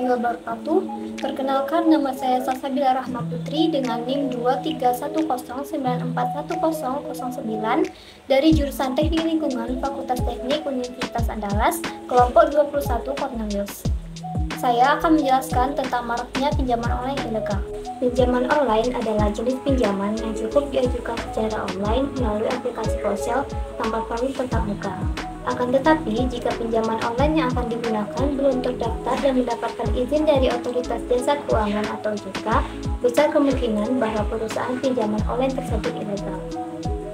warahmatullahi wabarakatuh. Perkenalkan, nama saya Salsabila Rahma Putri dengan NIM 23109411009 dari jurusan Teknik Lingkungan Fakultas Teknik Universitas Andalas, kelompok 21 Cornelius. Saya akan menjelaskan tentang maraknya pinjaman online ilegal. Pinjaman online adalah jenis pinjaman yang cukup diajukan secara online melalui aplikasi ponsel tanpa perlu tatap muka. Akan tetapi, jika pinjaman online yang akan digunakan belum terdaftar dan mendapatkan izin dari Otoritas Jasa Keuangan atau OJK, besar kemungkinan bahwa perusahaan pinjaman online tersebut ilegal.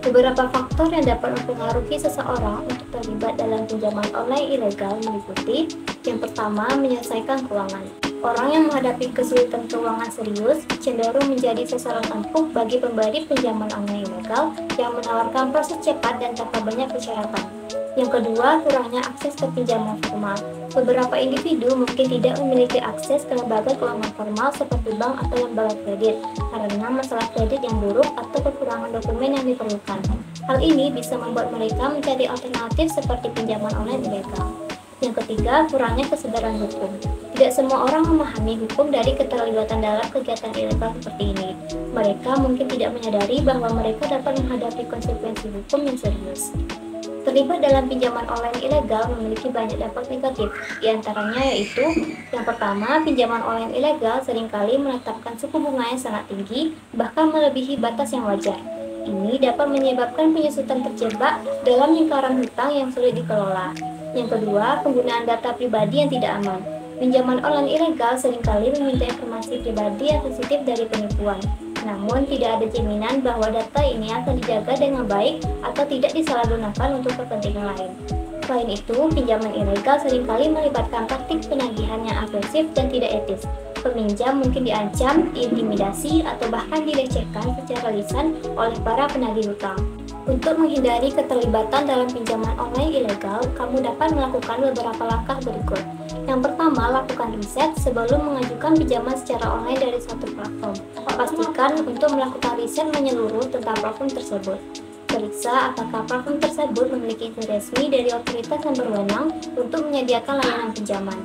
Beberapa faktor yang dapat mempengaruhi seseorang untuk terlibat dalam pinjaman online ilegal meliputi: yang pertama, menyelesaikan keuangan. Orang yang menghadapi kesulitan keuangan serius cenderung menjadi sasaran empuk bagi pemberi pinjaman online ilegal yang menawarkan proses cepat dan tanpa banyak persyaratan. Yang kedua, kurangnya akses ke pinjaman formal. Beberapa individu mungkin tidak memiliki akses ke lembaga keuangan formal seperti bank atau lembaga kredit karena masalah kredit yang buruk atau kekurangan dokumen yang diperlukan. Hal ini bisa membuat mereka mencari alternatif seperti pinjaman online ilegal. Yang ketiga, kurangnya kesadaran hukum. Tidak semua orang memahami hukum dari keterlibatan dalam kegiatan ilegal seperti ini. Mereka mungkin tidak menyadari bahwa mereka dapat menghadapi konsekuensi hukum yang serius. Terlibat dalam pinjaman online ilegal memiliki banyak dampak negatif, diantaranya yaitu: yang pertama, pinjaman online ilegal seringkali menetapkan suku bunga yang sangat tinggi, bahkan melebihi batas yang wajar. Ini dapat menyebabkan penyusutan terjebak dalam lingkaran hutang yang sulit dikelola. Yang kedua, penggunaan data pribadi yang tidak aman. Pinjaman online ilegal seringkali meminta informasi pribadi yang sensitif dari penipuan. Namun, tidak ada jaminan bahwa data ini akan dijaga dengan baik atau tidak disalahgunakan untuk kepentingan lain. Selain itu, pinjaman ilegal seringkali melibatkan praktik penagihan yang agresif dan tidak etis. Peminjam mungkin diancam, diintimidasi, atau bahkan dilecehkan secara lisan oleh para penagih hutang. Untuk menghindari keterlibatan dalam pinjaman online ilegal, kamu dapat melakukan beberapa langkah berikut. Yang pertama, lakukan riset sebelum mengajukan pinjaman secara online dari suatu platform. Pastikan untuk melakukan riset menyeluruh tentang platform tersebut. Periksa apakah platform tersebut memiliki izin resmi dari otoritas yang berwenang untuk menyediakan layanan pinjaman.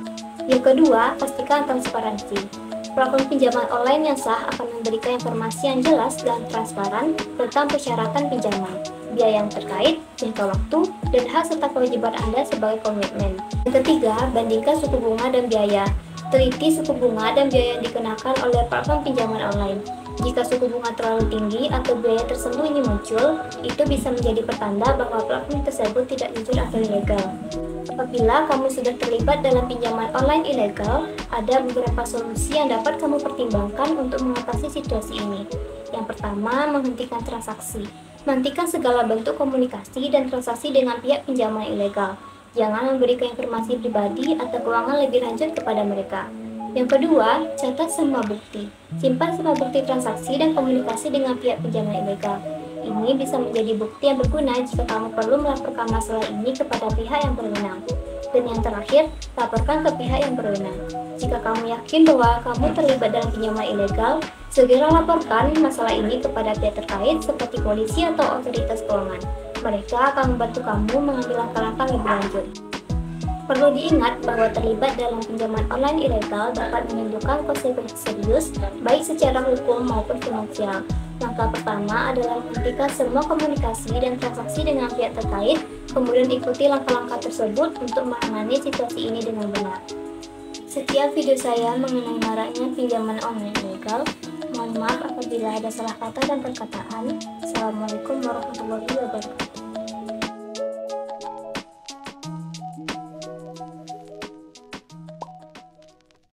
Yang kedua, pastikan transparansi. Platform pinjaman online yang sah akan memberikan informasi yang jelas dan transparan tentang persyaratan pinjaman, biaya yang terkait, jangka waktu, dan hak serta kewajiban Anda sebagai komitmen. Yang ketiga, bandingkan suku bunga dan biaya. Teliti suku bunga dan biaya yang dikenakan oleh platform pinjaman online. Jika suku bunga terlalu tinggi atau biaya tersembunyi muncul, itu bisa menjadi pertanda bahwa platform tersebut tidak jujur atau ilegal. Apabila kamu sudah terlibat dalam pinjaman online ilegal, ada beberapa solusi yang dapat kamu pertimbangkan untuk mengatasi situasi ini. Yang pertama, menghentikan transaksi. Hentikan segala bentuk komunikasi dan transaksi dengan pihak pinjaman ilegal. Jangan memberikan informasi pribadi atau keuangan lebih lanjut kepada mereka. Yang kedua, catat semua bukti. Simpan semua bukti transaksi dan komunikasi dengan pihak pinjaman ilegal. Ini bisa menjadi bukti yang berguna jika kamu perlu melaporkan masalah ini kepada pihak yang berwenang. Dan yang terakhir, laporkan ke pihak yang berwenang. Jika kamu yakin bahwa kamu terlibat dalam pinjaman ilegal, segera laporkan masalah ini kepada pihak terkait seperti polisi atau otoritas keuangan. Mereka akan membantu kamu mengambil langkah-langkah lebih lanjut. Perlu diingat bahwa terlibat dalam pinjaman online ilegal dapat menimbulkan konsekuensi serius, baik secara hukum maupun finansial. Langkah pertama adalah menghentikan semua komunikasi dan transaksi dengan pihak terkait, kemudian ikuti langkah-langkah tersebut untuk menangani situasi ini dengan benar. Sekian video saya mengenai maraknya pinjaman online ilegal. Mohon maaf apabila ada salah kata dan perkataan. Assalamualaikum warahmatullahi wabarakatuh.